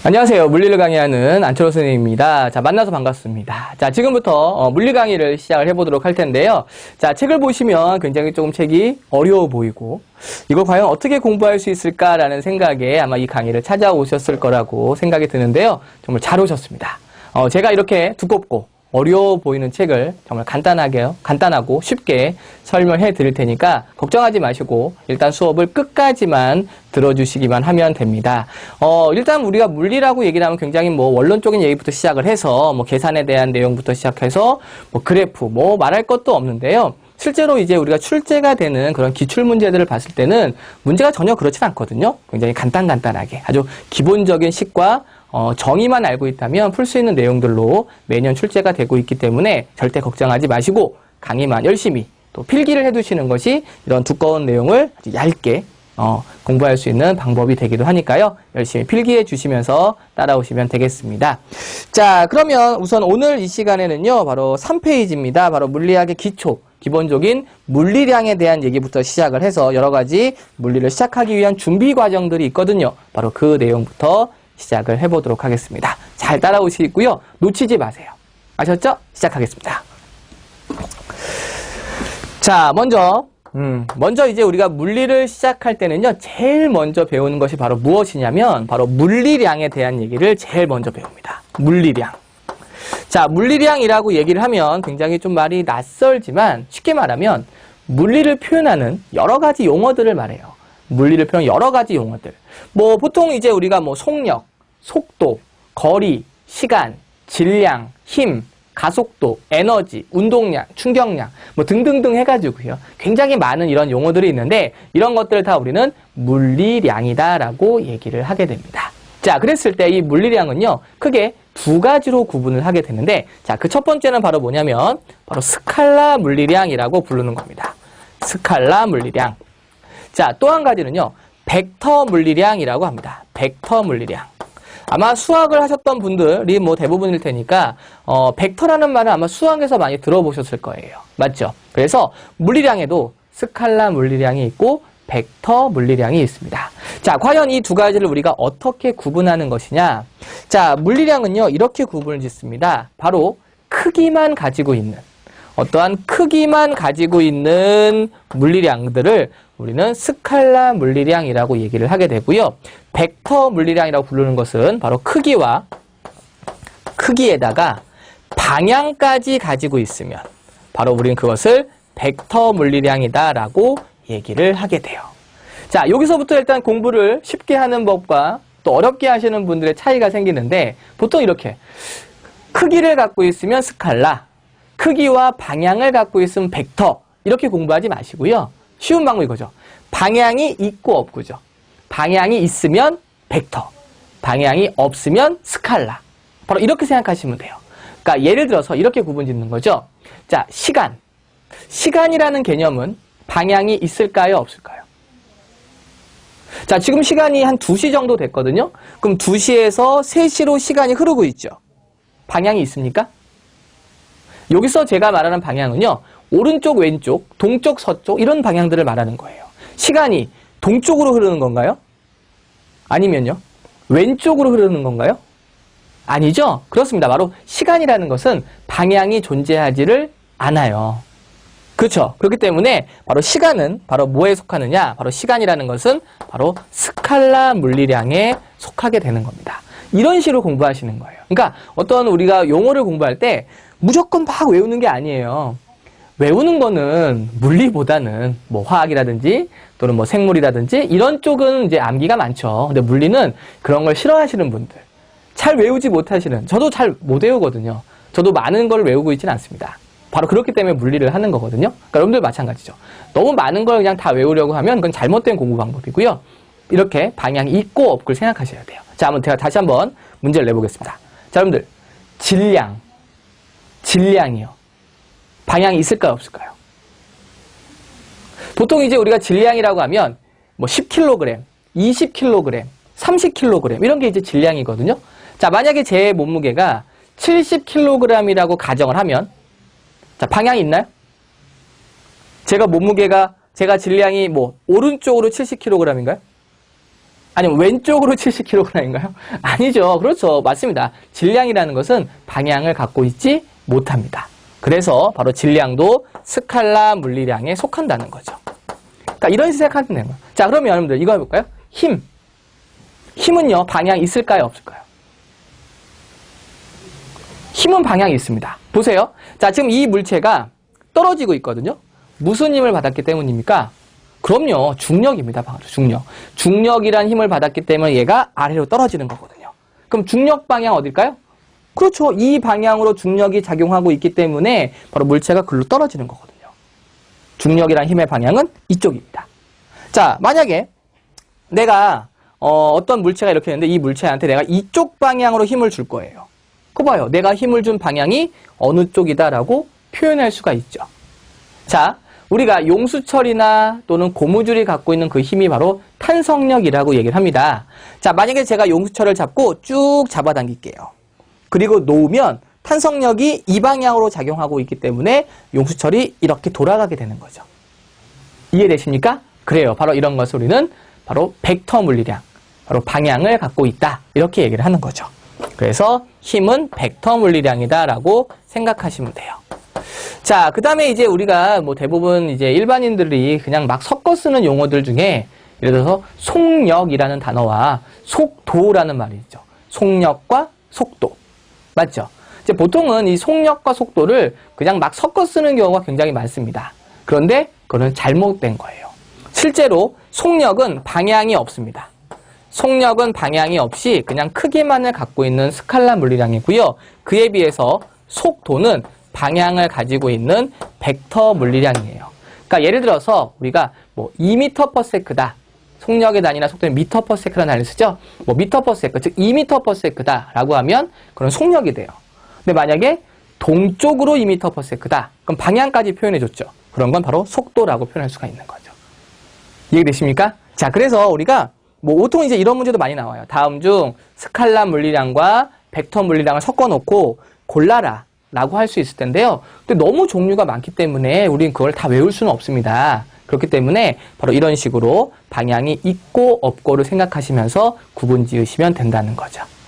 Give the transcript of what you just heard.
안녕하세요. 물리를 강의하는 안철호 선생님입니다. 자, 만나서 반갑습니다. 자, 지금부터 물리 강의를 시작을 해보도록 할 텐데요. 자, 책을 보시면 굉장히 조금 책이 어려워 보이고 이걸 과연 어떻게 공부할 수 있을까라는 생각에 아마 이 강의를 찾아오셨을 거라고 생각이 드는데요. 정말 잘 오셨습니다. 제가 이렇게 두껍고 어려워 보이는 책을 정말 간단하고 쉽게 설명해 드릴 테니까 걱정하지 마시고 일단 수업을 끝까지만 들어주시기만 하면 됩니다. 일단 우리가 물리라고 얘기를 하면 굉장히 원론적인 얘기부터 시작을 해서 계산에 대한 내용부터 시작해서 그래프 말할 것도 없는데요. 실제로 이제 우리가 출제가 되는 그런 기출 문제들을 봤을 때는 문제가 전혀 그렇진 않거든요. 굉장히 간단하게 아주 기본적인 식과 정의만 알고 있다면 풀 수 있는 내용들로 매년 출제가 되고 있기 때문에 절대 걱정하지 마시고 강의만 열심히 또 필기를 해두시는 것이 이런 두꺼운 내용을 아주 얇게 공부할 수 있는 방법이 되기도 하니까요. 열심히 필기해 주시면서 따라오시면 되겠습니다. 자, 그러면 우선 오늘 이 시간에는요. 바로 3페이지입니다. 바로 물리학의 기초, 기본적인 물리량에 대한 얘기부터 시작을 해서 여러 가지 물리를 시작하기 위한 준비 과정들이 있거든요. 바로 그 내용부터 시작을 해보도록 하겠습니다. 잘 따라오시고요. 놓치지 마세요. 아셨죠? 시작하겠습니다. 자, 먼저 이제 우리가 물리를 시작할 때는요, 제일 먼저 배우는 것이 바로 무엇이냐면, 바로 물리량에 대한 얘기를 제일 먼저 배웁니다. 물리량. 자, 물리량이라고 얘기를 하면 굉장히 좀 말이 낯설지만, 쉽게 말하면, 물리를 표현하는 여러 가지 용어들을 말해요. 물리를 표현하는 여러 가지 용어들. 보통 이제 우리가 속력, 속도, 거리, 시간, 질량, 힘, 가속도, 에너지, 운동량, 충격량 등등등 해가지고요. 굉장히 많은 이런 용어들이 있는데 이런 것들을 다 우리는 물리량이다라고 얘기를 하게 됩니다. 자, 그랬을 때 이 물리량은요. 크게 두 가지로 구분을 하게 되는데 자, 그 첫 번째는 바로 뭐냐면 바로 스칼라 물리량이라고 부르는 겁니다. 스칼라 물리량. 자, 또 한 가지는요. 벡터 물리량이라고 합니다. 벡터 물리량. 아마 수학을 하셨던 분들이 대부분일 테니까 벡터라는 말은 아마 수학에서 많이 들어보셨을 거예요. 맞죠? 그래서 물리량에도 스칼라 물리량이 있고 벡터 물리량이 있습니다. 자, 과연 이 두 가지를 우리가 어떻게 구분하는 것이냐? 자, 물리량은요. 이렇게 구분을 짓습니다. 바로 크기만 가지고 있는 어떠한 크기만 가지고 있는 물리량들을 우리는 스칼라 물리량이라고 얘기를 하게 되고요. 벡터 물리량이라고 부르는 것은 바로 크기에다가 방향까지 가지고 있으면 바로 우리는 그것을 벡터 물리량이다라고 얘기를 하게 돼요. 자, 여기서부터 일단 공부를 쉽게 하는 법과 또 어렵게 하시는 분들의 차이가 생기는데 보통 이렇게 크기를 갖고 있으면 스칼라, 크기와 방향을 갖고 있으면 벡터 이렇게 공부하지 마시고요. 쉬운 방법이 이거죠. 방향이 있고 없고죠. 방향이 있으면 벡터, 방향이 없으면 스칼라. 바로 이렇게 생각하시면 돼요. 그러니까 예를 들어서 이렇게 구분 짓는 거죠. 자, 시간. 시간이라는 개념은 방향이 있을까요? 없을까요? 자, 지금 시간이 한 2시 정도 됐거든요. 그럼 2시에서 3시로 시간이 흐르고 있죠. 방향이 있습니까? 여기서 제가 말하는 방향은요. 오른쪽, 왼쪽, 동쪽, 서쪽 이런 방향들을 말하는 거예요. 시간이 동쪽으로 흐르는 건가요? 아니면요? 왼쪽으로 흐르는 건가요? 아니죠? 그렇습니다. 바로 시간이라는 것은 방향이 존재하지를 않아요. 그렇죠? 그렇기 때문에 바로 시간은 바로 뭐에 속하느냐? 바로 시간이라는 것은 바로 스칼라 물리량에 속하게 되는 겁니다. 이런 식으로 공부하시는 거예요. 그러니까 어떤 우리가 용어를 공부할 때 무조건 막 외우는 게 아니에요. 외우는 거는 물리보다는 화학이라든지 또는 생물이라든지 이런 쪽은 이제 암기가 많죠. 근데 물리는 그런 걸 싫어하시는 분들, 잘 외우지 못하시는, 저도 잘 못 외우거든요. 저도 많은 걸 외우고 있지는 않습니다. 바로 그렇기 때문에 물리를 하는 거거든요. 그러니까 여러분들 마찬가지죠. 너무 많은 걸 그냥 다 외우려고 하면 그건 잘못된 공부 방법이고요. 이렇게 방향이 있고 없고를 생각하셔야 돼요. 자, 한번 제가 다시 한번 문제를 내보겠습니다. 자, 여러분들 질량이요. 방향이 있을까요? 없을까요? 보통 이제 우리가 질량이라고 하면 10kg, 20kg, 30kg 이런 게 이제 질량이거든요. 자, 만약에 제 몸무게가 70kg이라고 가정을 하면 자, 방향이 있나요? 제가 질량이 오른쪽으로 70kg인가요? 아니면 왼쪽으로 70kg인가요? 아니죠. 그렇죠. 맞습니다. 질량이라는 것은 방향을 갖고 있지 못합니다. 그래서 바로 질량도 스칼라 물리량에 속한다는 거죠. 그러니까 이런 식으로 생각하면 되는 거예요. 자, 그러면 여러분들 이거 해볼까요? 힘. 힘은요, 방향이 있을까요? 없을까요? 힘은 방향이 있습니다. 보세요. 자, 지금 이 물체가 떨어지고 있거든요. 무슨 힘을 받았기 때문입니까? 그럼요. 중력입니다. 중력. 중력이란 힘을 받았기 때문에 얘가 아래로 떨어지는 거거든요. 그럼 중력 방향 어딜까요? 그렇죠. 이 방향으로 중력이 작용하고 있기 때문에 바로 물체가 글로 떨어지는 거거든요. 중력이란 힘의 방향은 이쪽입니다. 자, 만약에 내가 어떤 물체가 이렇게 있는데 이 물체한테 내가 이쪽 방향으로 힘을 줄 거예요. 그거 봐요. 내가 힘을 준 방향이 어느 쪽이다라고 표현할 수가 있죠. 자, 우리가 용수철이나 또는 고무줄이 갖고 있는 그 힘이 바로 탄성력이라고 얘기를 합니다. 자, 만약에 제가 용수철을 잡고 쭉 잡아당길게요. 그리고 놓으면 탄성력이 이 방향으로 작용하고 있기 때문에 용수철이 이렇게 돌아가게 되는 거죠. 이해되십니까? 그래요. 바로 이런 것을 우리는 바로 벡터 물리량, 바로 방향을 갖고 있다. 이렇게 얘기를 하는 거죠. 그래서 힘은 벡터 물리량이다라고 생각하시면 돼요. 자, 그 다음에 이제 우리가 뭐 대부분 이제 일반인들이 그냥 막 섞어 쓰는 용어들 중에 예를 들어서 속력이라는 단어와 속도라는 말이 있죠. 속력과 속도. 맞죠? 이제 보통은 이 속력과 속도를 그냥 막 섞어 쓰는 경우가 굉장히 많습니다. 그런데 그건 잘못된 거예요. 실제로 속력은 방향이 없습니다. 속력은 방향이 없이 그냥 크기만을 갖고 있는 스칼라 물리량이고요. 그에 비해서 속도는 방향을 가지고 있는 벡터 물리량이에요. 그러니까 예를 들어서 우리가 뭐 2m/s다. 속력의 단위나 속도는 m/s라는 단위를 쓰죠. 뭐 m/s, 즉 2m/s다라고 하면 그런 속력이 돼요. 근데 만약에 동쪽으로 2m/s다. 그럼 방향까지 표현해줬죠. 그런 건 바로 속도라고 표현할 수가 있는 거죠. 이해되십니까? 자, 그래서 우리가 뭐 보통 이제 이런 문제도 많이 나와요. 다음 중 스칼라 물리량과 벡터 물리량을 섞어놓고 골라라 라고 할 수 있을 텐데요. 근데 너무 종류가 많기 때문에 우리는 그걸 다 외울 수는 없습니다. 그렇기 때문에 바로 이런 식으로 방향이 있고 없고를 생각하시면서 구분 지으시면 된다는 거죠.